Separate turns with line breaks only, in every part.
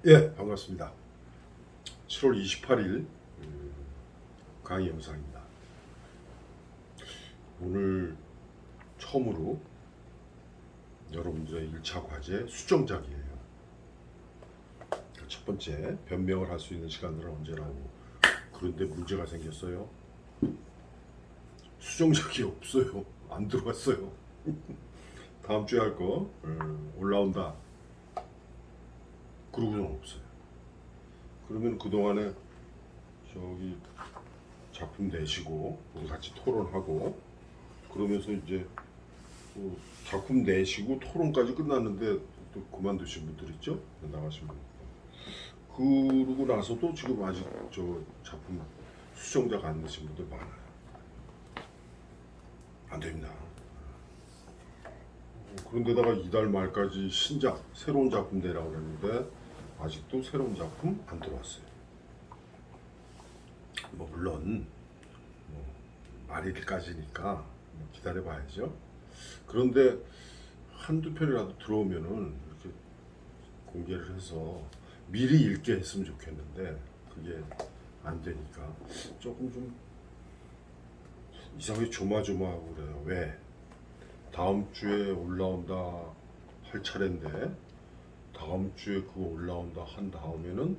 예, 반갑습니다. 7월 28일 강의 영상입니다. 오늘 처음으로 여러분들의 1차 과제 수정작이에요. 첫 번째, 변명을 할 수 있는 시간들은 언제나 오고. 그런데 문제가 생겼어요. 수정작이 없어요. 안 들어왔어요. 다음 주에 할 거 올라온다. 그러고는 없어요. 그러면 그동안에 저기 작품 내시고 우리 같이 토론하고 그러면서 이제 작품 내시고 토론까지 끝났는데 또 그만두신 분들 있죠? 나가신 분. 그러고 나서도 지금 아직 저 작품 수정작 안 내신 분들 많아요. 안 됩니다. 그런데다가 이달 말까지 신작, 새로운 작품 내라고 그랬는데 아직도 새로운 작품 안 들어왔어요. 뭐 물론 말일까지니까 기다려봐야죠. 그런데 한두 편이라도 들어오면은 이렇게 공개를 해서 미리 읽게 했으면 좋겠는데 그게 안 되니까 조금 좀 이상하게 조마조마하고 그래요. 왜? 다음 주에 올라온다 할 차례인데 다음 주에 그거 올라온다 한 다음에는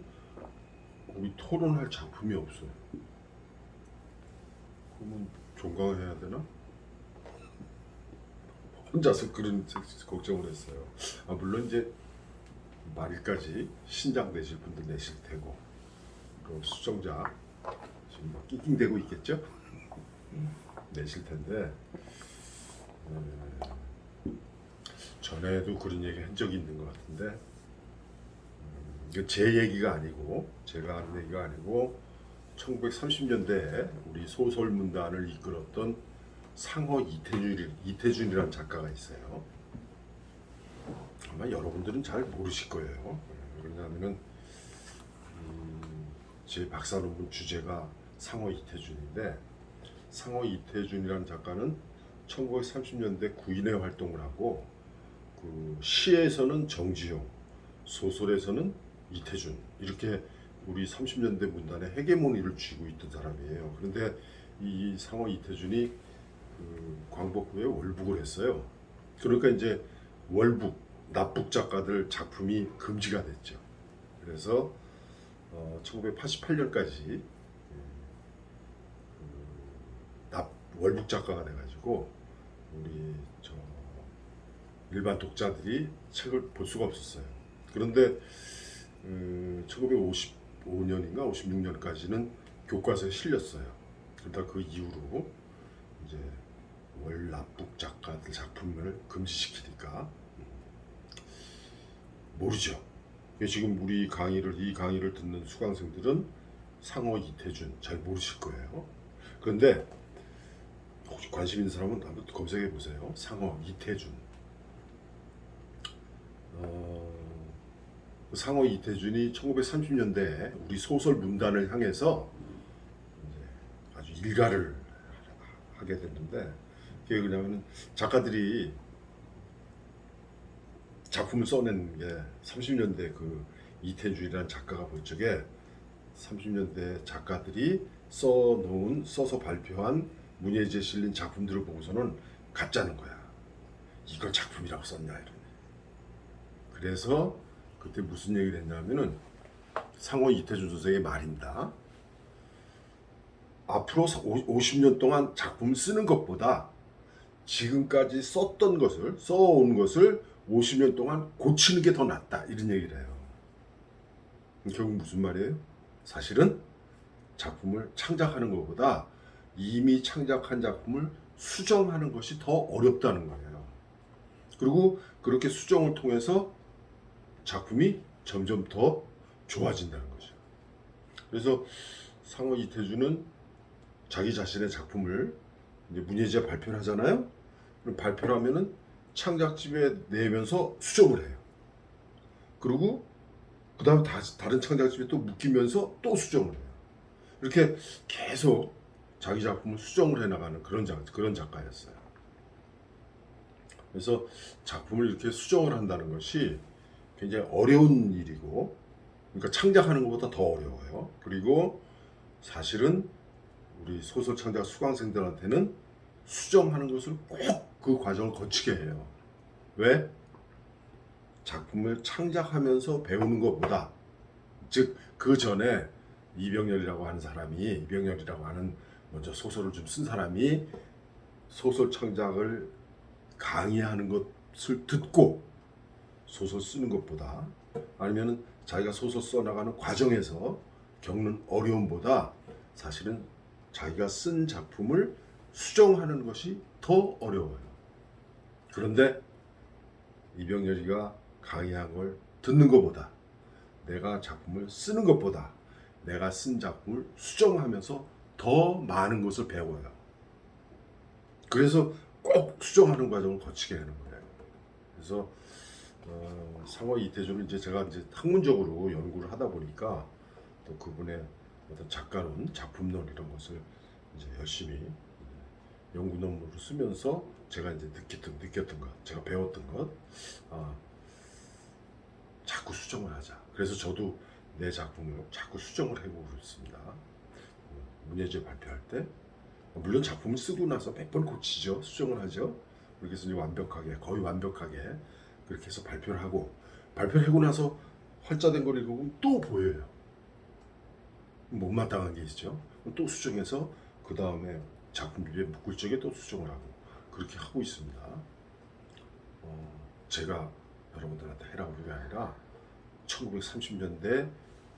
우리 토론할 작품이 없어요. 그러면 종강해야 되나? 혼자서 그런 걱정을 했어요. 물론 이제 말일까지 신작 내실 분들 내실 테고 그 수정작 지금 막 낑낑대고 있겠죠? 내실 텐데 전에도 그런 얘기 한 적이 있는 것 같은데 이거 제 얘기가 아니고 제가 하는 얘기가 아니고 1930년대에 우리 소설 문단을 이끌었던 상어 이태준이라는 작가가 있어요. 아마 여러분들은 잘 모르실 거예요. 왜냐하면 제 박사 논문 주제가 상어 이태준인데 상어 이태준이라는 작가는 1930년대 구인회 활동을 하고 그 시에서는 정지용, 소설에서는 이태준 이렇게 우리 30년대 문단의 헤게모니를 쥐고 있던 사람이에요. 그런데 이 상어 이태준이 그 광복 후에 월북을 했어요. 그러니까 이제 월북, 납북 작가들 작품이 금지가 됐죠. 그래서 1988년까지 월북 작가가 돼가지고 우리 저 일반 독자들이 책을 볼 수가 없었어요. 그런데 1955년인가 56년까지는 교과서에 실렸어요. 그러다 그 이후로 이제 월납북 작가들 작품을 금지시키니까 모르죠. 지금 우리 이 강의를 듣는 수강생들은 상어 이태준 잘 모르실 거예요. 그런데 혹시 관심 있는 사람은 한번 검색해 보세요. 상어 이태준. 상어 이태준이 1930년대에 우리 소설 문단을 향해서 아주 일가를 하게 됐는데 그게 그냐면 작가들이 작품을 써낸 게 30년대 그 이태준이라는 작가가 볼 적에 30년대 작가들이 써서 발표한 문예지에 실린 작품들을 보고서는 가짜는 거야. 이걸 작품이라고 썼냐 이러네. 그래서 그때 무슨 얘기를 했냐면은 상호 이태준 선생의 말입니다. 앞으로 50년 동안 작품 쓰는 것보다 지금까지 썼던 것을 써온 것을 50년 동안 고치는 게 더 낫다 이런 얘기를 해요. 결국 무슨 말이에요? 사실은 작품을 창작하는 것보다 이미 창작한 작품을 수정하는 것이 더 어렵다는 거예요. 그리고 그렇게 수정을 통해서 작품이 점점 더 좋아진다는 거죠. 그래서 상어 이태준은 자기 자신의 작품을 이제 문예지에 발표를 하잖아요. 그럼 발표를 하면은 창작집에 내면서 수정을 해요. 그리고 그 다음에 다른 창작집에 또 묶이면서 또 수정을 해요. 이렇게 계속 자기 작품을 수정을 해나가는 그런 작가였어요. 그래서 작품을 이렇게 수정을 한다는 것이 굉장히 어려운 일이고 그러니까 창작하는 것보다 더 어려워요. 그리고 사실은 우리 소설 창작 수강생들한테는 수정하는 것을 꼭 그 과정을 거치게 해요. 왜? 작품을 창작하면서 배우는 것보다, 즉 그 전에 이병렬이라고 하는 먼저 소설을 좀 쓴 사람이 소설 창작을 강의하는 것을 듣고 소설 쓰는 것보다, 아니면 자기가 소설 써나가는 과정에서 겪는 어려움보다 사실은 자기가 쓴 작품을 수정하는 것이 더 어려워요. 그런데 이병렬이가 강의한 걸 듣는 것보다, 내가 작품을 쓰는 것보다 내가 쓴 작품을 수정하면서 더 많은 것을 배워요. 그래서 꼭 수정하는 과정을 거치게 하는 거예요. 그래서 상어 이태준은 이제 제가 이제 학문적으로 연구를 하다 보니까 또 그분의 어떤 작가론, 작품론 이런 것을 이제 열심히 연구 논문으로 쓰면서 제가 이제 느꼈던 것, 제가 배웠던 것, 자꾸 수정을 하자. 그래서 저도 내 작품을 자꾸 수정을 해보고 있습니다. 문예제 발표할 때 물론 작품을 쓰고 나서 몇 번 고치죠. 수정을 하죠. 그렇게 해서 이제 완벽하게, 거의 완벽하게 그렇게 해서 발표를 하고 나서 활자된 걸 읽어보면 또 보여요. 못마땅한 게 있죠. 또 수정해서 그 다음에 작품 위에 묶을 적에 또 수정을 하고 그렇게 하고 있습니다. 제가 여러분들한테 해라고 그게 아니라 1930년대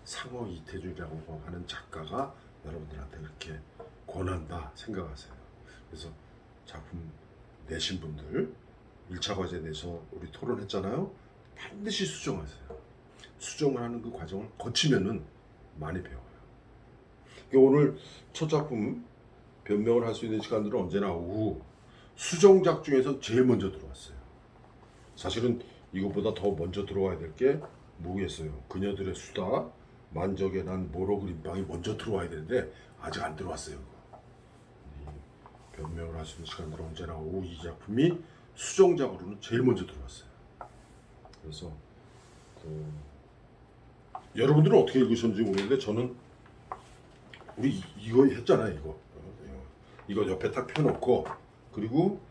상어 이태준이라고 하는 작가가 여러분들한테 그렇게 권한다 생각하세요. 그래서 작품 내신 분들 1차 과제 내서 우리 토론했잖아요. 반드시 수정하세요. 수정을 하는 그 과정을 거치면은 많이 배워요. 오늘 첫 작품 변명을 할 수 있는 시간들은 언제나 오후 수정작 중에서 제일 먼저 들어왔어요. 사실은 이것보다 더 먼저 들어와야 될 게 뭐겠어요. 그녀들의 수다, 만적의 난 모로 그림방이 먼저 들어와야 되는데 아직 안 들어왔어요. 변명을 할 수 있는 시간들은 언제나 오후 이 작품이 수정작으로는 제일 먼저 들어왔어요. 그래서 여러분들은 어떻게 읽으셨는지 모르겠는데 저는 우리 이거 했잖아요. 이거 옆에 딱 펴놓고, 그리고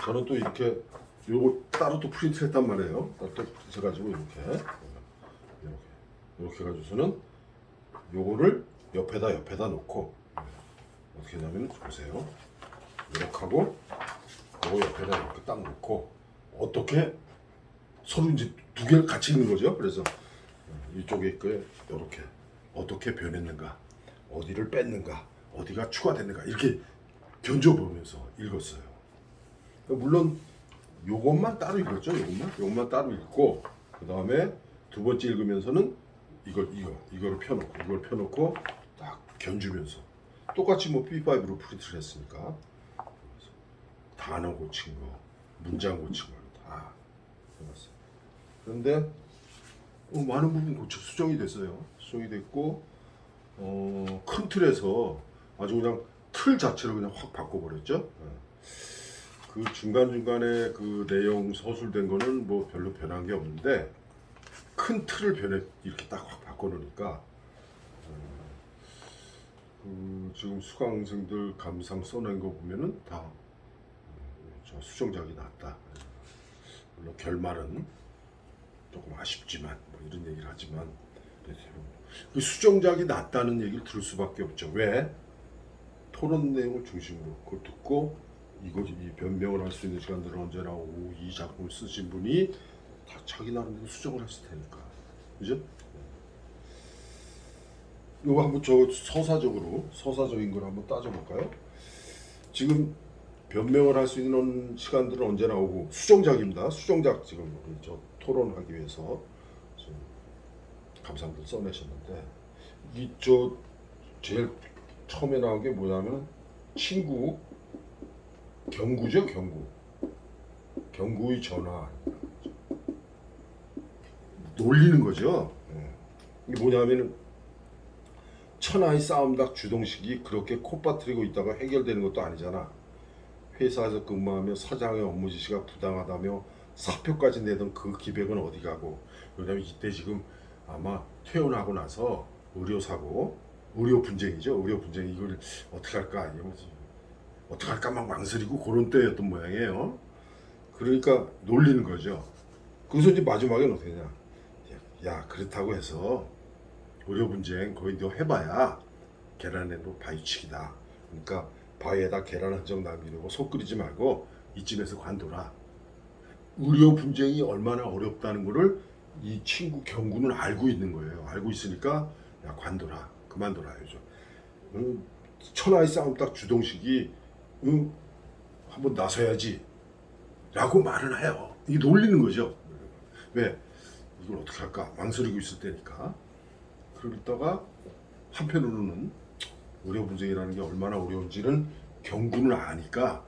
저는 또 이렇게 요거 따로 또 프린트 했단 말이에요. 따로 또 프린트 해가지고 이렇게 해가지고서는 요거를 옆에다 놓고 어떻게 하냐면 보세요. 이렇게 하고 요거 옆에다 이렇게 딱 놓고 어떻게 서로 이제 두 개를 같이 읽는 거죠. 그래서 이쪽에 있고요. 이렇게 어떻게 변했는가, 어디를 뺐는가, 어디가 추가됐는가 이렇게 견줘보면서 읽었어요. 물론 요것만 따로 읽었죠. 요것만 따로 읽고 그 다음에 두 번째 읽으면서는 이거를 펴놓고 딱 견주면서 똑같이 뭐 B5로 프린트를 했으니까 단어 고친 거, 문장 고친 거 다 해봤어요. 그런데 많은 부분 수정이 됐어요. 수정이 됐고 큰 틀에서 아주 그냥 틀 자체를 그냥 확 바꿔버렸죠. 그 중간중간에 그 내용 서술된 거는 뭐 별로 변한 게 없는데 큰 틀을 이렇게 딱 확 바꿔놓으니까 지금 수강생들 감상 써낸 거 보면은 다 저 수정작이 낫다. 물론 결말은 조금 아쉽지만 뭐 이런 얘기를 하지만 그 수정작이 낫다는 얘기를 들을 수밖에 없죠. 왜? 토론 내용을 중심으로 그걸 듣고 이 변명을 할 수 있는 시간들은 언제나 오후 이 작품을 쓰신 분이 다 자기 나름대로 수정을 했을 테니까, 그죠? 이거 한번 서사적인 걸 한번 따져볼까요? 지금 변명을 할 수 있는 시간들은 언제나 오후 수정작입니다. 수정작 지금 우리 저 토론하기 위해서 지금 감상들 써내셨는데 이 저 제일 처음에 나온 게 뭐냐면 친구 경구죠. 경구의 전화 놀리는 거죠. 이게 뭐냐면은 천하의 싸움닭 주동식이 그렇게 콧바트리고 있다가 해결되는 것도 아니잖아. 회사에서 근무하며 사장의 업무 지시가 부당하다며 사표까지 내던 그 기백은 어디 가고. 왜냐면 이때 지금 아마 퇴원하고 나서 의료사고, 의료 분쟁이죠. 의료 분쟁 이걸 어떻게 할까 이러면서 어떻게 할까 막 망설이고 그런 때였던 모양이에요. 그러니까 놀리는 거죠. 그래서 이제 마지막에는 어떻게 하냐. 야 그렇다고 해서 의료 분쟁 거의 너 해봐야 계란에도 바위치기다. 그러니까 바위에다 계란 한 점 남기려고 속 끓이지 말고 이쯤에서 관둬라. 의료 분쟁이 얼마나 어렵다는 거를 이 친구 경구는 알고 있는 거예요. 알고 있으니까 야 관둬라. 그만둬라 요즘. 천하의 싸움 딱 주동식이 한번 나서야지 라고 말을 해요. 이게 놀리는 거죠. 왜? 이걸 어떻게 할까? 망설이고 있을 때니까. 그러다가 한편으로는 의료 분쟁이라는 게 얼마나 어려운지는 경구는 아니까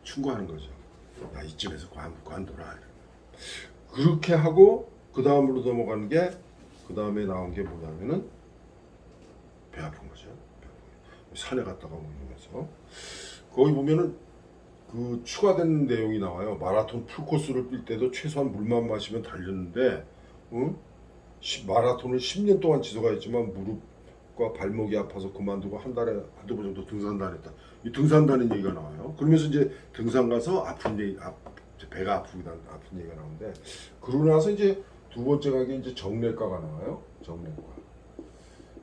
충고하는 거죠. 야 이쯤에서 관둬라. 그렇게 하고 그 다음으로 넘어가는 게 그 다음에 나온 게 뭐냐면은 배 아픈 거죠. 산에 갔다가 오면서 거기 보면은 그 추가된 내용이 나와요. 마라톤 풀코스를 뛸 때도 최소한 물만 마시면 달렸는데 마라톤을 10년 동안 지속하였지만 무릎과 발목이 아파서 그만두고 한 달에 한두 번 정도 등산도 안 했다. 이 등산다는 얘기가 나와요. 그러면서 이제 등산 가서 배가 아픈 얘기가 나오는데 그러고 나서 이제 두 번째 가게 이제 정내과가 나와요.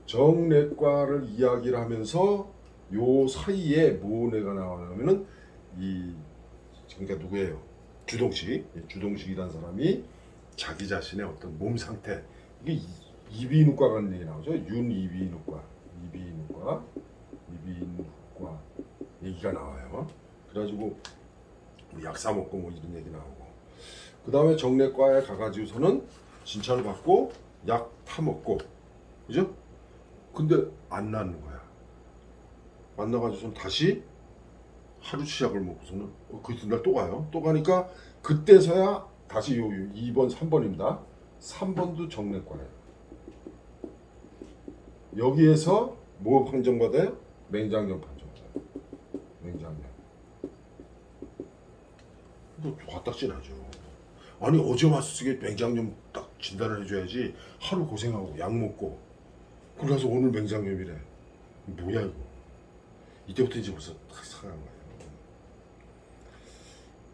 정내과를 이야기를 하면서 요 사이에 뭐 내가 나오냐면은 그러니까 누구예요? 주동식이라는 사람이 자기 자신의 어떤 몸 상태 이게 이비인후과 가는 얘기 나오죠. 이비인후과 얘기가 나와요. 그래가지고 약 사 먹고 뭐 이런 얘기 나오고 그 다음에 정내과에 가가지고서는 진찰을 받고 약 타 먹고 그죠? 근데 안 낫는 거야. 안 나가지고서는 다시 하루치 약을 먹고서는 그 이튿날 또 가요. 또 가니까 그때서야 다시 요 2번, 3번입니다. 3번도 정내과예요. 여기에서 뭐 판정받아요? 맹장염 판정받아요. 맹장염. 화딱지나죠. 아니 어제 왔으게 맹장염 딱 진단을 해줘야지 하루 고생하고 약 먹고 그래서 오늘 맹장염이래. 뭐야 이거. 이때부터 이제 벌써 다 상한 거예요.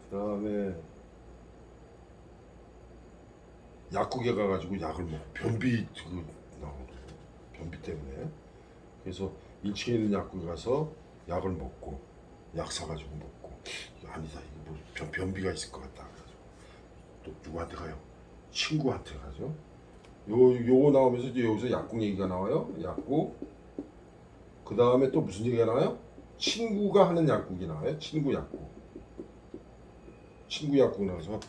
그 다음에 약국에 가가지고 약을 먹고 변비 변비 때문에 그래서 1층에 있는 약국에 가서 약을 먹고 약 사가지고 먹고 아니다 이거 뭐 변비가 있을 것 같다. 그래가지고 또 누구한테 가요? 친구한테 가죠. 요거 나오면서 이제 여기서 약국 얘기가 나와요. 약국. 그 다음에 또 무슨 얘기가 나와요? 친구가 하는 약국이 나와요. 친구 약국 나와서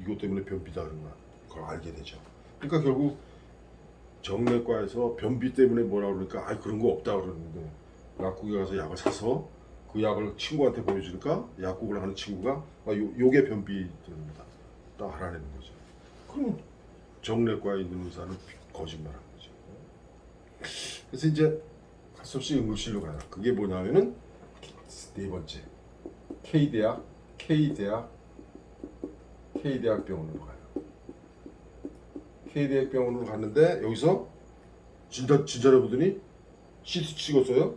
이것 때문에 변비다 그런 거 그걸 알게 되죠. 그러니까 결국 정내과에서 변비 때문에 뭐라 그러니까 그런 거 없다 그러는데 약국에 가서 약을 사서 그 약을 친구한테 보여주니까 약국을 하는 친구가 요게 변비입니다. 딱 알아내는 거죠. 그럼 정내과에 있는 의사는 거짓말하는 거죠. 그래서 이제 할 수 없이 응급실로 가요. 그게 뭐냐면은 네 번째 K대학병원으로 가요. K대학병원으로 갔는데 여기서 진찰해 보더니 CT 찍었어요.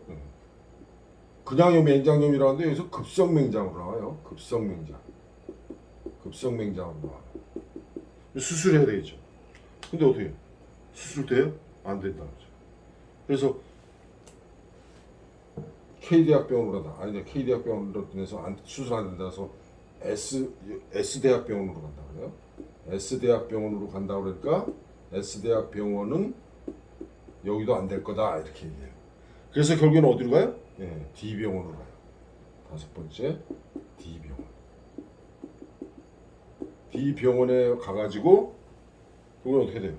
그냥요 맹장염이라는데 여기서 급성맹장으로 나와요. 급성맹장으로 나와요. 수술해야 되겠죠. 근데 어떻게 해요? 수술 돼요? 안 된다는 거죠. 그래서 K대학병원으로 간다. 아니다. K대학병원으로 해서 수술 안 된다서 S대학병원으로 간다 그래요. S대학병원으로 간다 그러니까 S대학병원은 여기도 안 될 거다 이렇게 얘기해요. 그래서 결국에는 어디로 가요? D병원으로 가요. 다섯 번째 D병원에 가가지고 그건 어떻게 돼요?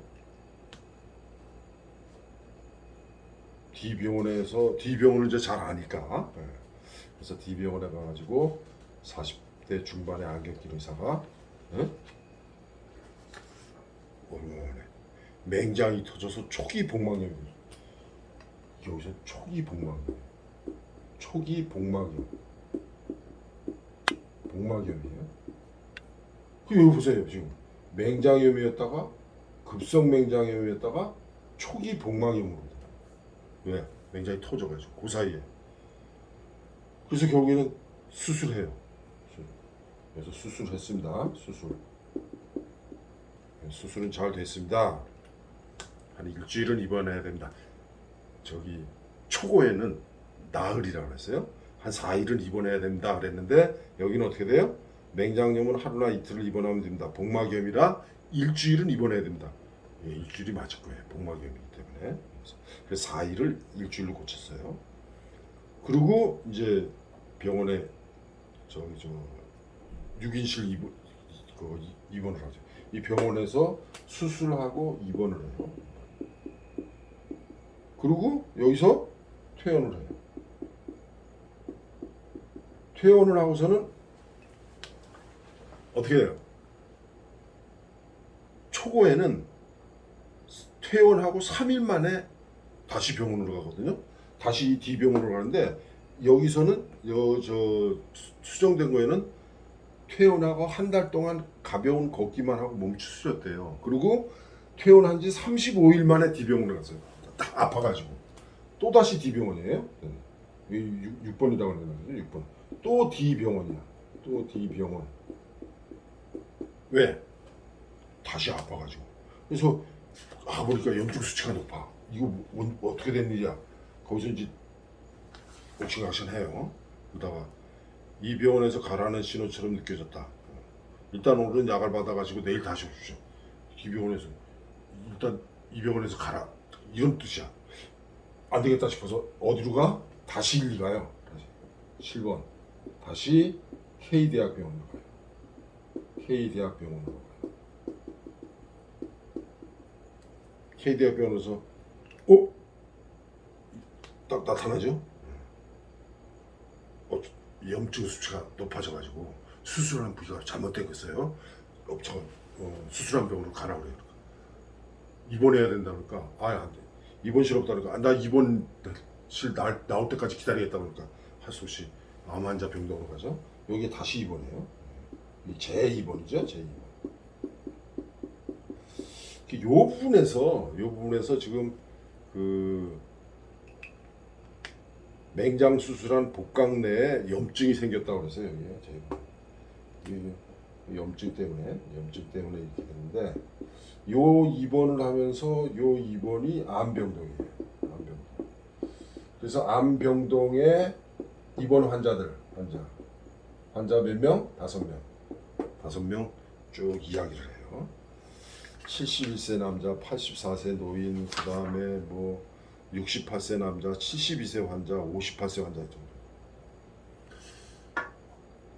D병원을 이제 잘 아니까 그래서 D병원에 가가지고 40대 중반의 안경 낀 의사가 얼마만에 맹장이 터져서 초기 복막염이 여기서 초기 복막염이에요. 그 여기 보세요. 지금 맹장염이었다가 급성 맹장염이었다가 초기 복막염으로 돼요. 왜? 맹장이 터져가지고 그 사이에. 그래서 결국에는 수술해요. 그래서 수술했습니다. 수술은 잘 됐습니다. 한 일주일은 입원해야 됩니다. 저기 초고에는 나흘이라고 그랬어요. 한 4일은 입원해야 됩니다 그랬는데 여기는 어떻게 돼요? 맹장염은 하루나 이틀을 입원하면 됩니다. 복막염이라 일주일은 입원해야 됩니다. 예, 일주일이 맞을 거예요. 복막염이기 때문에. 그래서 4일을 일주일로 고쳤어요. 그리고 이제 병원에 저기 6인실 입원을 하죠. 이 병원에서 수술하고 입원을 해요. 그리고 여기서 퇴원을 해요. 퇴원을 하고서는 어떻게 해요? 초고에는 퇴원하고 3일 만에 다시 병원으로 가거든요. 다시 D병원으로 가는데 여기서는 수정된 거에는 퇴원하고 한 달 동안 가벼운 걷기만 하고 몸 추스렸대요. 그리고 퇴원한 지 35일 만에 D병원을 갔어요. 딱 아파가지고 또 다시 D병원이에요. 6번이라고 하는 거죠. 6번. 또 D병원이야. 또 D병원. 왜? 다시 아파가지고. 그래서 보니까 염증 수치가 높아. 이거 어떻게 된 일이야? 거기서 이제 옥신각신 해요. 그러다가 이 병원에서 가라는 신호처럼 느껴졌다. 일단 오늘은 약을 받아가지고 내일 다시 오십시오. 이 병원에서 일단 이 병원에서 가라. 이런 뜻이야. 안 되겠다 싶어서 어디로 가? 다시 1, 2 가요. 다시 7번. 다시 K대학병원으로 가요. K대학병원으로 가요. K대학병원에서 딱 나타나죠? 염증 수치가 높아져가지고 수술하는 부위가 잘못된 거였어요. 수술한 병원으로 가라 그래요. 입원해야 된다 그러니까 안 돼. 입원실 없다 그러니까 나 입원실 나올 때까지 기다리겠다 그러니까 할 수 없이 암 환자 병동으로 가죠. 여기 다시 입원해요. 재입원이죠. 재입원. 요 부분에서 지금 그 맹장 수술한 복강 내에 염증이 생겼다고 그랬어요. 여기에 염증 때문에 이렇게 되는데 요 입원을 하면서 요 입원이 암병동이에요. 암병동. 그래서 암병동에 입원 환자 몇 명? 5명. 5명 쭉 이야기를 해요. 71세 남자, 84세 노인, 그 다음에 68세 남자, 72세 환자, 58세 환자 정도.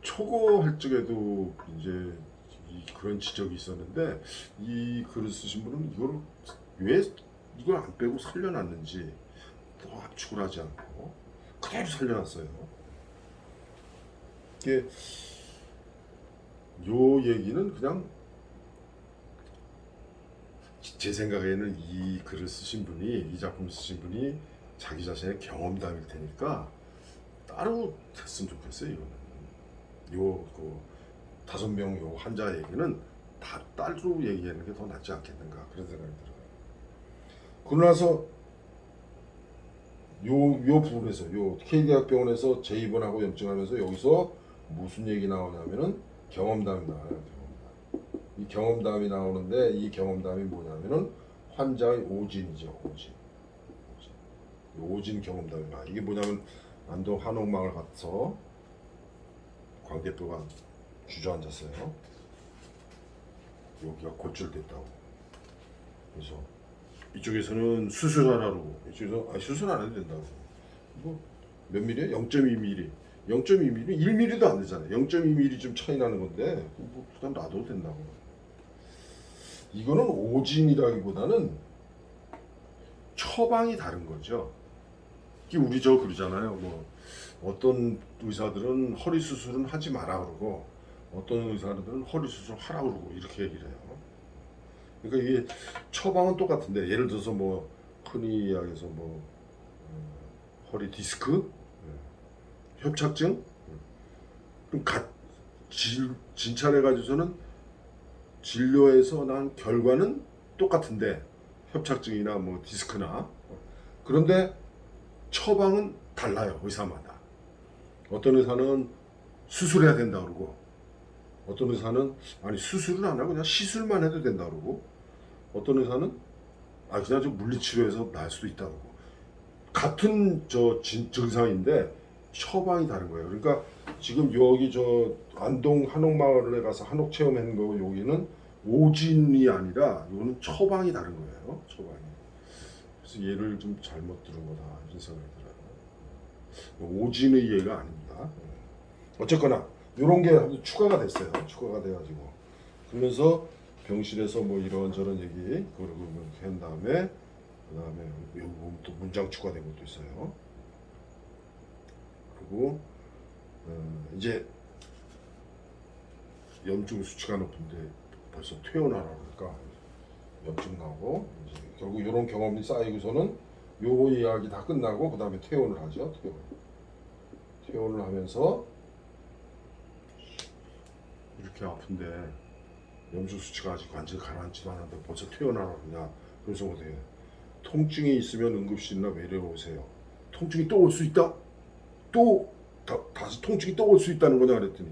초고 할 적에도 이제 그런 지적이 있었는데 이 글을 쓰신 분은 왜 이걸 안 빼고 살려놨는지 더 압축을 하지 않고 그대로 살려놨어요. 이게 요 얘기는 그냥 제 생각에는 이 글을 쓰신 분이 이 작품을 쓰신 분이 자기 자신의 경험담일 테니까 따로 했으면 좋겠어요. 이거는 그 5명 요 환자 얘기는 다 따로 얘기하는 게 더 낫지 않겠는가 그런 생각이 들어요. 그러고 나서 요 부분에서 요 K대학병원에서 재입원하고 염증하면서 여기서 무슨 얘기 나오냐면은 경험담이 나와요. 이 경험담이 나오는데 이 경험담이 뭐냐면은 환자의 오진이죠. 오진 경험담이 나와요. 이게 뭐냐면 안동 한옥마을 가서 광대뼈가 주저앉았어요. 여기가 골절됐다고. 그래서 이쪽에서는 수술하라고, 이쪽에서 수술 안 해도 된다고. 몇 밀리야? 0.2mm. 0.2mm, 1mm도 안 되잖아요. 0.2mm 좀 차이 나는 건데 그냥 놔둬도 된다고. 이거는 오진이라기보다는 처방이 다른 거죠. 이게 우리 그러잖아요. 어떤 의사들은 허리 수술은 하지 마라 그러고 어떤 의사들은 허리 수술 하라 그러고 이렇게 얘기를 해요. 그러니까 이게 처방은 똑같은데 예를 들어서 흔히 이야기해서 허리 디스크, 협착증, 그럼 진찰해 가지고서는 진료에서 난 결과는 똑같은데 협착증이나 뭐 디스크나 그런데 처방은 달라요 의사마다. 어떤 의사는 수술해야 된다 그러고 어떤 의사는 아니 수술은 안 하고 그냥 시술만 해도 된다 그러고 어떤 의사는 아 그냥 좀 물리치료해서 나을 수도 있다 그러고 같은 증상인데 처방이 다른 거예요. 그러니까 지금 여기 저 안동 한옥마을에 가서 한옥 체험한 거 여기는 오진이 아니라 이거는 처방이 다른 거예요. 처방이. 그래서 얘를 좀 잘못 들은 거다 이런 생각이 들어요. 오진의 예가 아닙니다. 어쨌거나 이런 게 추가가 됐어요. 추가가 돼가지고 그러면서 병실에서 뭐 이런저런 얘기 그러고 이렇게 한 다음에 그다음에 여기 보면 또 문장 추가된 것도 있어요. 그리고 이제 염증 수치가 높은데 벌써 퇴원하라 그러니까 염증 나오고 이제 결국 이런 경험이 쌓이고서는 요 이야기 다 끝나고 그 다음에 퇴원을 하죠. 퇴원을 하면서 이렇게 아픈데 염증 수치가 아직 완전히 가라앉지도 않았는데 벌써 퇴원하라 그러냐. 그래서 어떻게 통증이 있으면 응급실이나 외래로 오세요. 통증이 또 올 수 있다? 또 다시 통증이 또 올 수 있다는 거냐 그랬더니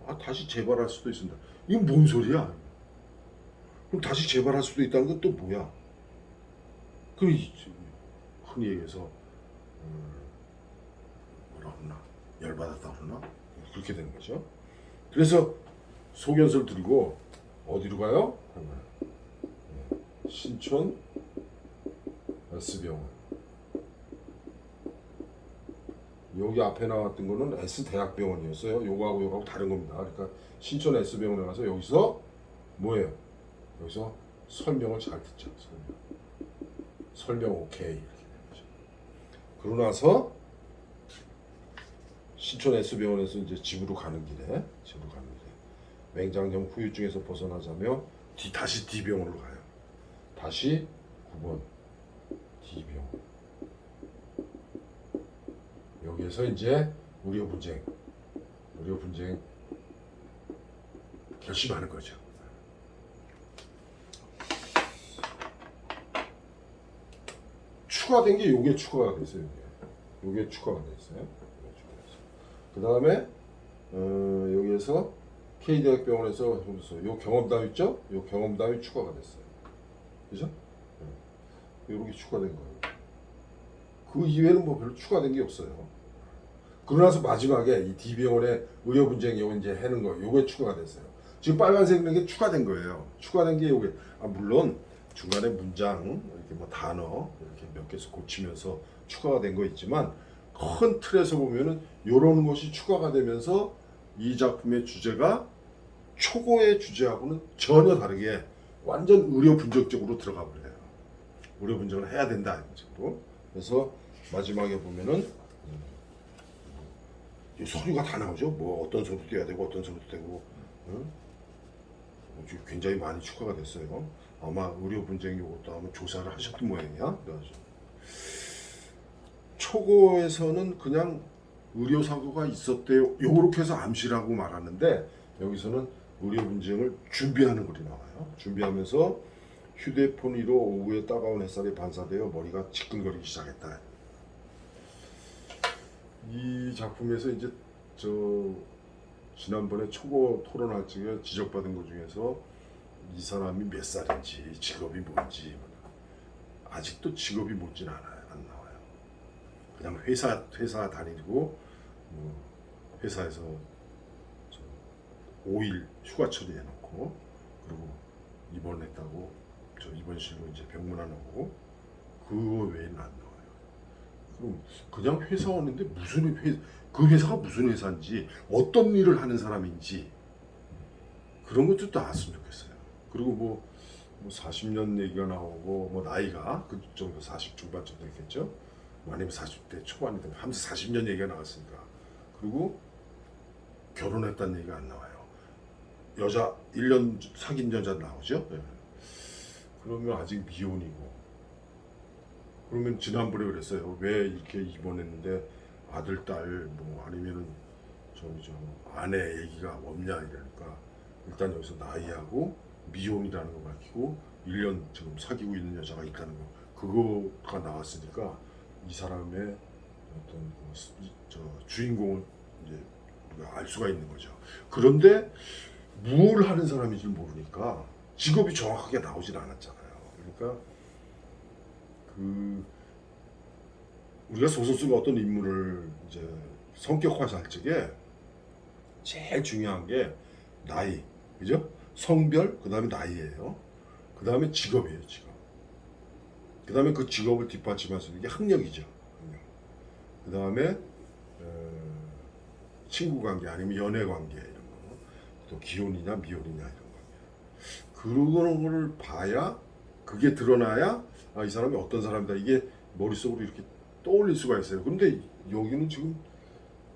아 다시 재발할 수도 있습니다. 이건 뭔 소리야? 그럼 다시 재발할 수도 있다는 건 또 뭐야? 그 흔히 얘기해서 뭐라 그러나 열받았다 그러나 그렇게 되는 거죠. 그래서 소견서를 드리고 어디로 가요? 신촌 S병원. 여기 앞에 나왔던 거는 S대학병원이었어요. 요거하고 다른 겁니다. 그러니까 신촌 S병원에 가서 여기서 뭐예요? 여기서 설명을 잘 듣죠. 설명 오케이 이렇게 되는 거죠. 그러고 나서 신촌 S병원에서 이제 집으로 가는 길에 맹장염 후유증에서 벗어나자며 다시 D병원으로 가요. 다시 9번 D병원. 여기에서 이제 의료 분쟁 결심하는 거죠. 추가된 게 요게 추가가 됐어요. 요게 추가가 됐어요. 그 다음에 여기에서 K대학병원에서 요 경험담 있죠? 요 경험담이 추가가 됐어요. 그죠? 요렇게 추가된 거예요. 그 이외에는 뭐 별로 추가된 게 없어요. 그러고 나서 마지막에 이 D병원의 의료 분쟁 요 이제 하는 거 요게 추가가 됐어요. 지금 빨간색 게 추가된 거예요. 추가된 게 요게 물론 중간에 문장 이렇게 뭐 단어 이렇게 몇 개씩 고치면서 추가가 된 거 있지만 큰 틀에서 보면은 요런 것이 추가가 되면서 이 작품의 주제가 초고의 주제하고는 전혀 다르게 완전 의료 분석적으로 들어가 버려요. 의료 분석을 해야 된다 이런 식으로. 그래서 마지막에 보면은 서류가 다 나오죠. 뭐 어떤 서류도 떼야 되고 어떤 서류도 떼고 굉장히 많이 추가가 됐어요. 아마 의료 분쟁 요것도 아마 조사를 하셨던 모양이야. 그래가지고 초고에서는 그냥 의료 사고가 있었대요. 요렇게 해서 암시라고 말하는데 여기서는 의료 분쟁을 준비하는 글이 나와요. 준비하면서 휴대폰 위로 오후에 따가운 햇살에 반사되어 머리가 지끈거리기 시작했다. 이 작품에서 이제 지난번에 초고 토론할 적에 지적받은 것 중에서 이 사람이 몇 살인지 직업이 뭔지 아직도 직업이 뭔지는 안 나와요. 그냥 회사 다니고 회사에서 5일 휴가 처리해놓고 그리고 입원했다고 입원실로 이제 병문안 오고 그거 외에는 안 나와요. 그럼 그냥 회사원인데 그 회사가 무슨 회사인지 어떤 일을 하는 사람인지 그런 것도 나왔으면 좋겠어요. 그리고 뭐 40년 얘기가 나오고 뭐 나이가 그 정도 40 중반쯤 됐겠죠. 아니면 40대 초반이 되면 하면서 40년 얘기가 나왔으니까. 그리고 결혼했다는 얘기가 안 나와요. 여자 1년 사귄 여자 나오죠. 네. 그러면 아직 미혼이고. 그러면 지난번에 그랬어요. 왜 이렇게 입원했는데 아들, 딸 뭐 아니면은 아내 얘기가 없냐 이러니까 일단 여기서 나이하고 미혼이라는 거 밝히고 1년 지금 사귀고 있는 여자가 있다는 거 그거가 나왔으니까 이 사람의 어떤 저 주인공을 이제 우리가 알 수가 있는 거죠. 그런데 뭘 하는 사람인지 모르니까 직업이 정확하게 나오질 않았잖아요. 그러니까 그 우리가 소설 속의 어떤 인물을 이제 성격화할 적에 제일 중요한 게 나이, 그죠? 성별, 그 다음에 나이예요. 그 다음에 직업이에요, 직업. 그 다음에 그 직업을 뒷받침할 수 있는 게 학력이죠. 학력. 그 다음에 친구 관계 아니면 연애 관계 이런 거, 또 기혼이냐 미혼이냐 이런 거. 그런 거를 봐야 그게 드러나야 아, 이 사람이 어떤 사람이다 이게 머릿속으로 이렇게 떠올릴 수가 있어요. 근데 여기는 지금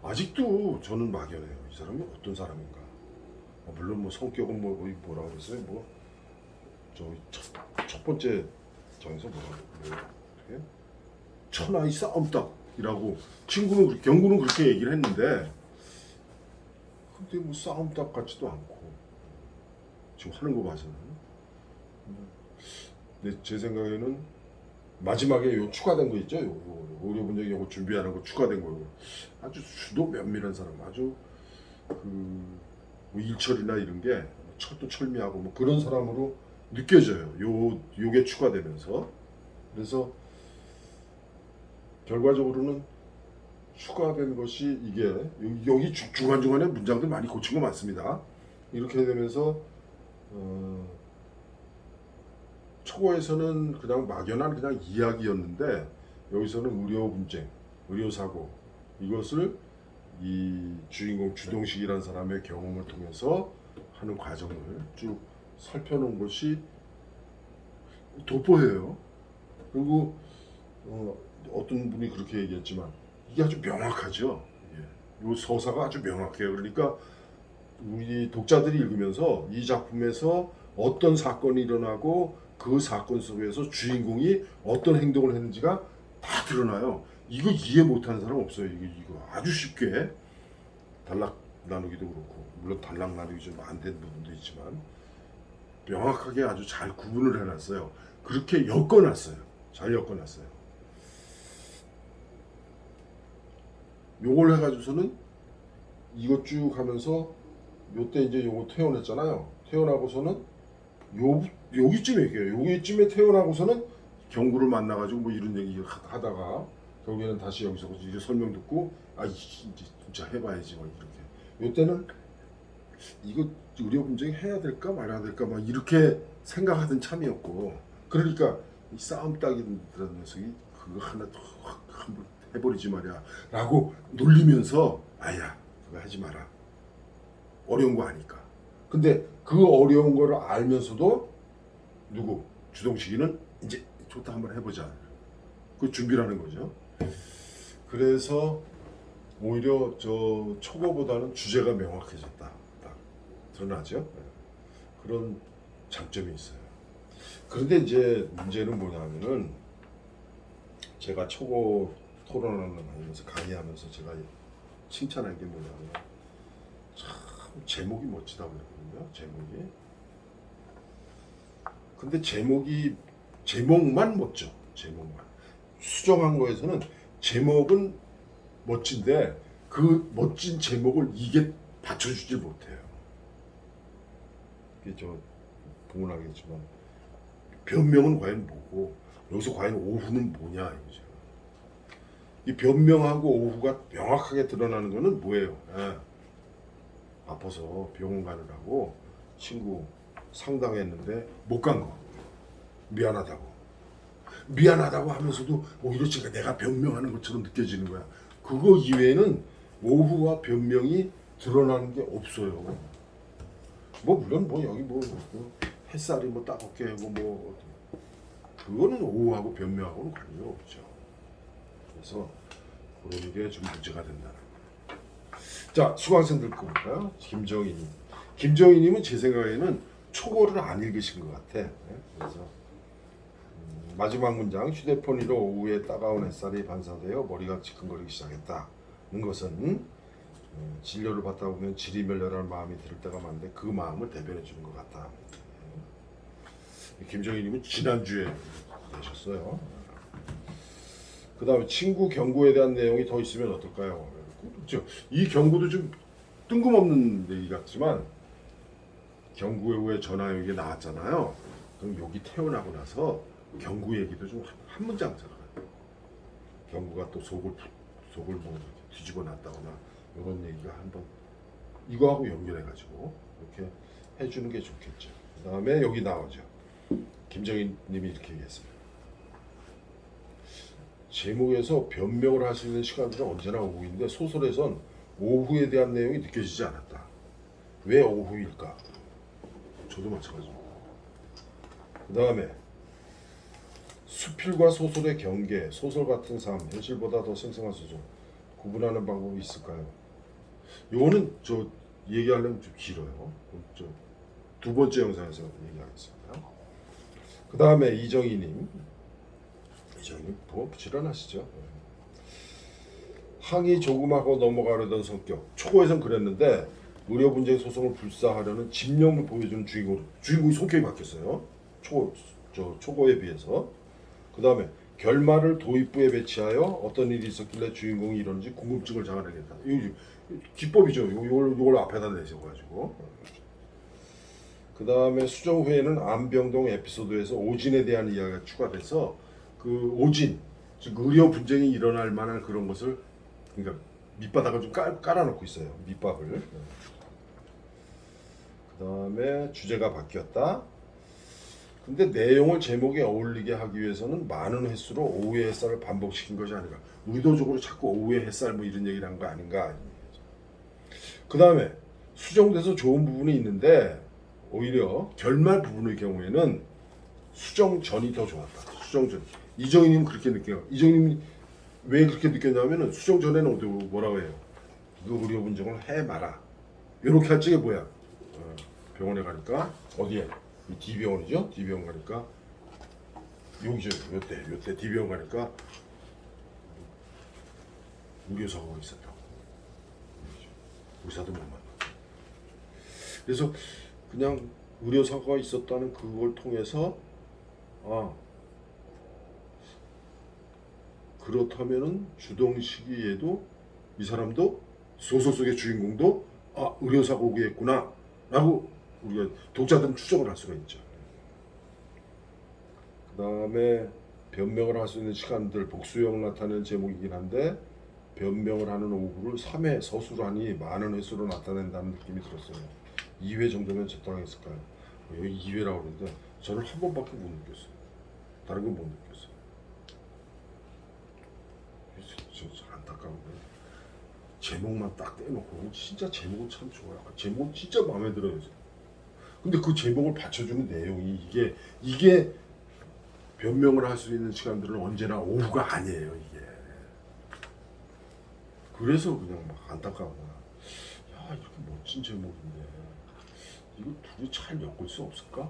아직도 저는 막연해요. 이 사람이 어떤 사람인가. 물론 뭐 성격은 뭐라 그랬어요. 첫 번째 장에서 어떻게 천하의 싸움닭이라고 친구는 경구는 그렇게 얘기를 했는데 근데 뭐 싸움닭 같지도 않고 지금 하는 거 봐서는 근데 제 생각에는 마지막에 요 추가된 거 있죠. 요거 의료 분쟁 요거 준비하는 거 추가된 거 요거 아주 수도 면밀한 사람 아주 뭐 일처리나 이런 게 철도 철미하고 뭐 그런 사람으로 느껴져요. 요게 추가되면서 그래서 결과적으로는 추가된 것이 이게 여기 중간중간에 문장들 많이 고친 거 많습니다. 이렇게 되면서 초고에서는 그냥 막연한 그냥 이야기였는데 여기서는 의료 분쟁, 의료 사고 이것을 이 주인공 주동식이라는 사람의 경험을 통해서 하는 과정을 쭉 살펴놓은 것이 돋보여요. 그리고 어떤 분이 그렇게 얘기했지만 이게 아주 명확하죠. 이 서사가 아주 명확해요. 그러니까 우리 독자들이 읽으면서 이 작품에서 어떤 사건이 일어나고 그 사건 속에서 주인공이 어떤 행동을 했는지가 다 드러나요. 이거 이해 못하는 사람 없어요. 이거 아주 쉽게 단락 나누기도 그렇고 물론 단락 나누기 좀 안 된 부분도 있지만 명확하게 아주 잘 구분을 해놨어요. 그렇게 엮어놨어요. 잘 엮어놨어요. 요걸 해가지고서는 이것 쭉 하면서 요때 이제 요거 퇴원했잖아요. 퇴원하고서는 여기쯤에 얘기해요. 여기쯤에 퇴원하고서는 경구를 만나가지고 뭐 이런 얘기 하다가 결국에는 다시 여기서 이제 설명 듣고 아 이제 진짜 해봐야지 뭐 이렇게. 요때는 이거 의료 분쟁 해야 될까 말아야 될까 막 이렇게 생각하던 참이었고 그러니까 이 싸움 따기라는 녀석이 그거 하나 한번 해버리지 말이야 라고 놀리면서 아야 그거 하지 마라 어려운 거 아니까. 근데 그 어려운 거를 알면서도 누구 주동식이는 이제 좋다 한번 해보자 그 준비를 하는 거죠. 그래서 오히려 저 초고보다는 주제가 명확해졌다 딱 드러나죠. 그런 장점이 있어요. 그런데 이제 문제는 뭐냐면은 제가 초고 토론을 하면서 강의하면서 제가 칭찬한 게 뭐냐면 참 제목이 멋지다고 그러거든요. 제목이. 근데 제목만 멋져. 제목만. 수정한 거에서는 제목은 멋진데 그 멋진 제목을 이게 받쳐주질 못해요. 이게 저 보면 알겠지만 변명은 과연 뭐고 여기서 과연 오후는 뭐냐 이거죠. 이 변명하고 오후가 명확하게 드러나는 거는 뭐예요? 아파서 병원 가느라고 친구 상담했는데 못 간 거. 미안하다고 하면서도 오히려 제가 내가 변명하는 것처럼 느껴지는 거야. 그거 이외에는 오후와 변명이 드러나는 게 없어요. 뭐 물론 뭐 여기 뭐 햇살이 뭐 따갑게 하고 뭐 그거는 오후하고 변명하고는 관계가 없죠. 그래서 그런 게 좀 문제가 된다. 자, 수강생들 거 볼까요? 김정희님은 제 생각에는 초고를 안 읽으신 것 같아. 그래서 마지막 문장 휴대폰 위로 오후에 따가운 햇살이 반사되어 머리가 지끈거리기 시작했다는 것은 진료를 받다 보면 지리멸렬한 마음이 들 때가 많은데 그 마음을 대변해 주는 것 같다. 김정희님은 지난주에 내셨어요. 그 다음에 친구 경고에 대한 내용이 더 있으면 어떨까요? 그렇죠. 이 경고도 좀 뜬금없는 얘기 같지만 경고 후에 전화 얘기 나왔잖아요. 그럼 여기 태어나고 나서 경고 얘기도 좀 한 문장 들어가요. 경고가 또 속을 뭐 뒤집어 놨다거나 이런 얘기가 한번 이거하고 연결해 가지고 이렇게 해주는 게 좋겠죠. 그 다음에 여기 나오죠. 김정희님이 이렇게 얘기했어요. 제목에서 변명을 할 수 있는 시간들은 언제나 오후인데 소설에선 오후에 대한 내용이 느껴지지 않았다. 왜 오후일까? 저도 마찬가지입니다. 그 다음에 수필과 소설의 경계, 소설 같은 삶, 현실보다 더 생생한 소설 구분하는 방법이 있을까요? 요거는 저 얘기하려면 좀 길어요. 두 번째 영상에서 얘기하겠습니다. 그 다음에 이정희님 뭐 부지런하시죠. 항의 조금하고 넘어가려던 성격. 초고에선 그랬는데 의료 분쟁 소송을 불사하려는 집념을 보여주는 주인공이 성격이 바뀌었어요. 초고에 비해서. 그 다음에 결말을 도입부에 배치하여 어떤 일이 있었길래 주인공이 이러는지 궁금증을 자아내겠다. 이거 기법이죠. 이걸 앞에다 내셔가지고. 그 다음에 수정 후에는 안병동 에피소드에서 오진에 대한 이야기가 추가돼서 그 오진, 즉 의료 분쟁이 일어날 만한 그런 것을 그러니까 밑바닥을 좀 깔아놓고 있어요. 밑밥을. 그 다음에 주제가 바뀌었다. 근데 내용을 제목에 어울리게 하기 위해서는 많은 횟수로 오후의 햇살을 반복시킨 것이 아닌가. 의도적으로 자꾸 오후의 햇살 뭐 이런 얘기를 한 거 아닌가. 그 다음에 수정돼서 좋은 부분이 있는데 오히려 결말 부분의 경우에는 수정 전이 더 좋았다. 수정 전. 이정희님 그렇게 느껴요. 이정희님 왜 그렇게 느꼈냐면은 수정 전에는 뭐라고 해요? 그 의료 분쟁을 해 마라. 이렇게 할 적에 뭐야? 병원에 가니까 어디에? D병원이죠. D병원 가니까 여기죠. 요때 D병원 가니까 의료사고가 있었다고. 의사도 못 만나. 그래서 그냥 의료사고가 있었다는 그걸 통해서 그렇다면은 주동 시기에도 이 사람도 소설 속의 주인공도 의료사고겠구나 라고 우리가 독자들은 추정을 할 수가 있죠. 그 다음에 변명을 할 수 있는 시간들 복수형 나타내는 제목이긴 한데 변명을 하는 오후를 3회 서술하니 많은 횟수로 나타낸다는 느낌이 들었어요. 2회 정도면 적당했을까요? 여기 2회라고 그러는데 저는 한 번밖에 못 느꼈어요. 다른 건 못 느꼈어요. 진짜 안타까운데 제목만 딱 떼놓고 진짜 제목은 참 좋아요. 제목 진짜 마음에 들어요. 근데 그 제목을 받쳐주는 내용이 이게 변명을 할 수 있는 시간들은 언제나 오후가 아니에요. 이게 그래서 그냥 막 안타까워. 야 이렇게 멋진 제목인데 이거 둘이 잘 엮을 수 없을까?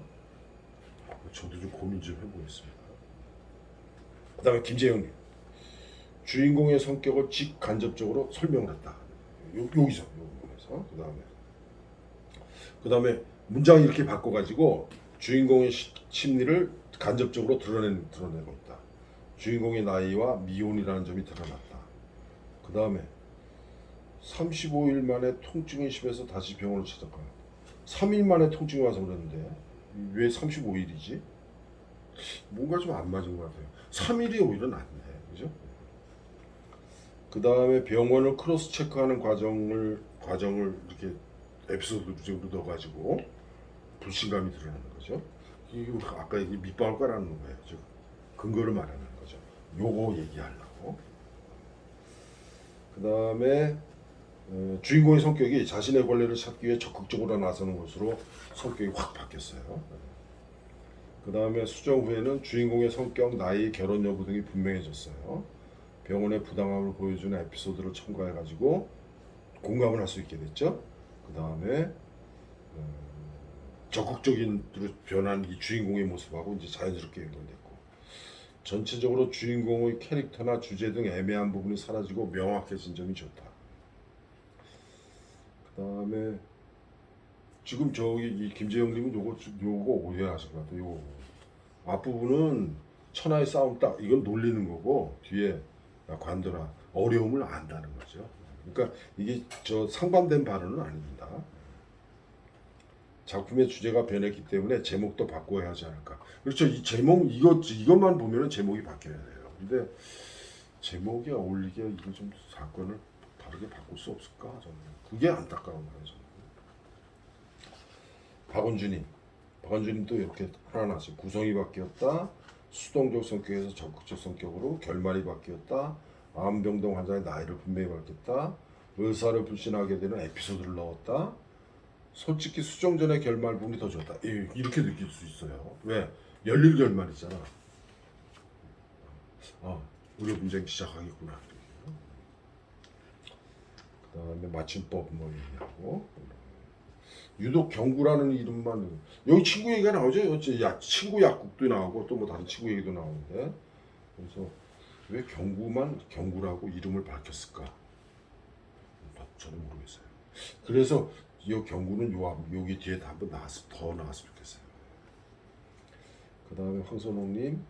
저도 좀 고민 좀 해보겠습니다. 그 다음에 김재영님 주인공의 성격을 직간접적으로 설명을 했다. 여기서 그 다음에 문장을 이렇게 바꿔가지고 주인공의 심리를 간접적으로 드러내고 있다. 주인공의 나이와 미혼이라는 점이 드러났다. 그 다음에 35일 만에 통증이 심해서 다시 병원을 찾아가요. 3일 만에 통증이 와서 그랬는데 왜 35일이지? 뭔가 좀 안 맞은 것 같아요. 3일이 오히려 낫네. 그죠? 그 다음에 병원을 크로스 체크하는 과정을 이렇게 에피소드적으로 넣어가지고 불신감이 드러나는 거죠. 이거 아까 이게 밑밥을 깔아놓는 거예요. 즉 근거를 말하는 거죠. 요거 얘기하려고. 그 다음에 주인공의 성격이 자신의 권리를 찾기 위해 적극적으로 나서는 것으로 성격이 확 바뀌었어요. 그 다음에 수정 후에는 주인공의 성격, 나이, 결혼 여부 등이 분명해졌어요. 병원의 부당함을 보여주는 에피소드를 첨가해가지고 공감을 할 수 있게 됐죠. 그 다음에 적극적인 변한 이 주인공의 모습하고 이제 자연스럽게 연결됐고 전체적으로 주인공의 캐릭터나 주제 등 애매한 부분이 사라지고 명확해진 점이 좋다. 그 다음에 지금 저기 이 김재영님은 요거 오해하신 것 같아요. 앞부분은 천하의 싸움 딱 이건 놀리는 거고 뒤에 야, 관둬라 어려움을 안다는 거죠. 그러니까 이게 저 상반된 발언은 아닙니다. 작품의 주제가 변했기 때문에 제목도 바꿔야 하지 않을까. 그렇죠. 이 제목 이것만 보면은 제목이 바뀌어야 돼요. 근데 제목에 어울리게 이거 좀 사건을 다르게 바꿀 수 없을까? 저는 그게 안타까운 거예요. 저는. 박원준님도 이렇게 하나씩 구성이 바뀌었다. 수동적 성격에서 적극적 성격으로 결말이 바뀌었다. 암병동 환자의 나이를 분명히 밝혔다. 의사를 불신하게 되는 에피소드를 넣었다. 솔직히 수정전의 결말 부분이 더 좋다. 이렇게 느낄 수 있어요. 왜? 열릴 결말이잖아. 의료 분쟁 시작하겠구나. 그 다음에 맞춤법 뭐 얘기하고 유독 경구라는 이름만 여기 친구 얘기가 나오죠. 친구 약국도 나오고 또 뭐 다른 친구 얘기도 나오는데 그래서 왜 경구만 경구라고 이름을 밝혔을까? 저는 모르겠어요. 그래서 이 경구는 여기 뒤에 한번 더 나왔으면 좋겠어요. 그 다음에 황선홍님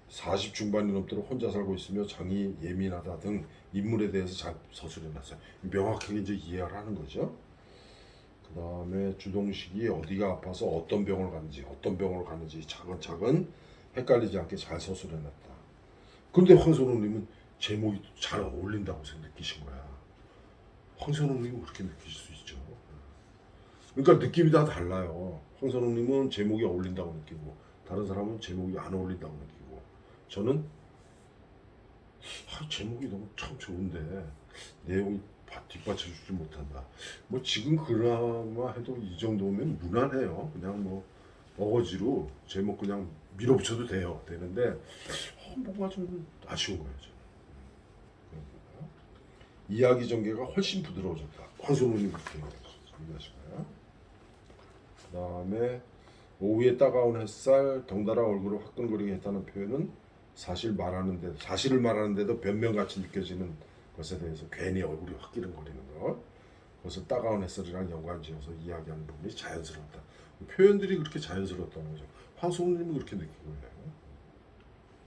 40 중반이 넘도록 혼자 살고 있으며 장이 예민하다 등 인물에 대해서 잘 서술해놨어요. 명확하게 이제 이해를 하는 거죠. 그 다음에 주동식이 어디가 아파서 어떤 병을 갔는지 차근차근 헷갈리지 않게 잘 서술해놨다. 그런데 황선홍님은 제목이 잘 어울린다고 느끼신 거야. 황선홍님은 그렇게 느끼실 수 있죠. 그러니까 느낌이 다 달라요. 황선홍님은 제목이 어울린다고 느끼고 다른 사람은 제목이 안 어울린다고 느끼고 저는 제목이 너무 참 좋은데 내용이 뒷받쳐주지 못한다. 뭐 지금 그나마 해도 이 정도면 무난해요. 그냥 뭐 어거지로 제목 그냥 밀어붙여도 되는데 뭔가 좀 아쉬운 거예요. 이야기 전개가 훨씬 부드러워졌다. 황선우님 그렇게 얘기하시고요. 그 다음에 오후에 따가운 햇살, 덩달아 얼굴을 화끈거리게 했다는 표현은 사실을 말하는데도 변명같이 느껴지는 것에 대해서 괜히 얼굴이 화끈거리는 것, 그것을 따가운 햇살이랑 연관지어서 이야기하는 부분이 자연스럽다. 표현들이 그렇게 자연스럽다는 거죠. 황선우님은 그렇게 느끼고 해요.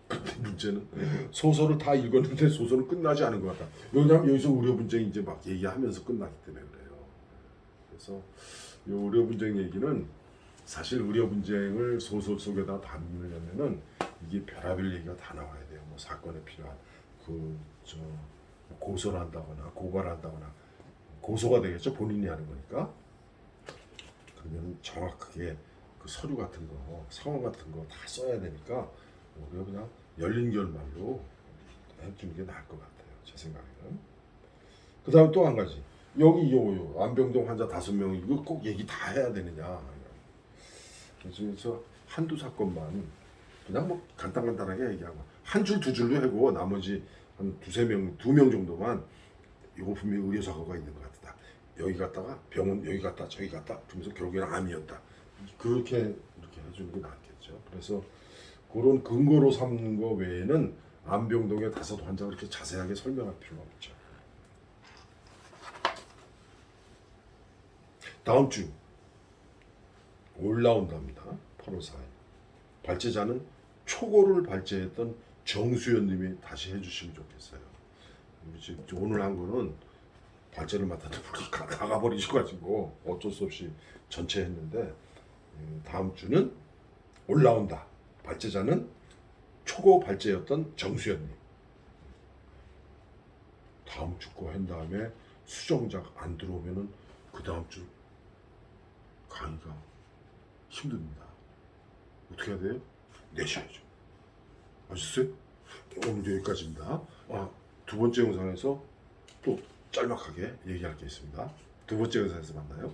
근데 문제는 소설을 다 읽었는데 소설은 끝나지 않은 것 같다. 왜냐하면 여기서 의료 분쟁이 이제 막 얘기하면서 끝나기 때문에 그래요. 그래서 이 의료 분쟁 얘기는 사실 의료 분쟁을 소설 속에다 담으려면은 이게 별의별 얘기가 다 나와야 돼요. 뭐 사건에 필요한 고소를 한다거나 고발한다거나 고소가 되겠죠. 본인이 하는 거니까. 그러면 정확하게 그 서류 같은 거, 상황 같은 거 다 써야 되니까 우리가 그냥 열린 결말로 해주는 게 나을 것 같아요. 제 생각에는. 그 다음 또 한 가지. 여기 안병동 환자 5명 이거 꼭 얘기 다 해야 되느냐. 그래서 한두 사건만 그냥 뭐 간단하게 얘기하고 한 줄 두 줄로 하고 나머지 한 2명 정도만 이거 분명히 의료사고가 있는 것 같다. 여기 갔다가 병원 여기 갔다 저기 갔다 그러면서 결국에는 암이었다. 이렇게 해주는 게 낫겠죠. 그래서 그런 근거로 삼는 거 외에는 암병동의 5 환자가 그렇게 자세하게 설명할 필요가 없죠. 다음 주 올라온답니다. 8월 4일. 발제자는 초고를 발제했던 정수연님이 다시 해주시면 좋겠어요. 오늘 한 거는 발제를 맡았는데 나가버리셔가지고 어쩔 수 없이 전체 했는데 다음 주는 올라온다. 발제자는 초고 발제였던 정수연님. 다음 주 거 한 다음에 수정작 안 들어오면은 그 다음 주 강의가 힘듭니다. 어떻게 해야 돼요? 내셔야죠. 아셨어요? 오늘 여기까지입니다. 두 번째 영상에서 또 짤막하게 얘기할 게 있습니다. 두 번째 영상에서 만나요.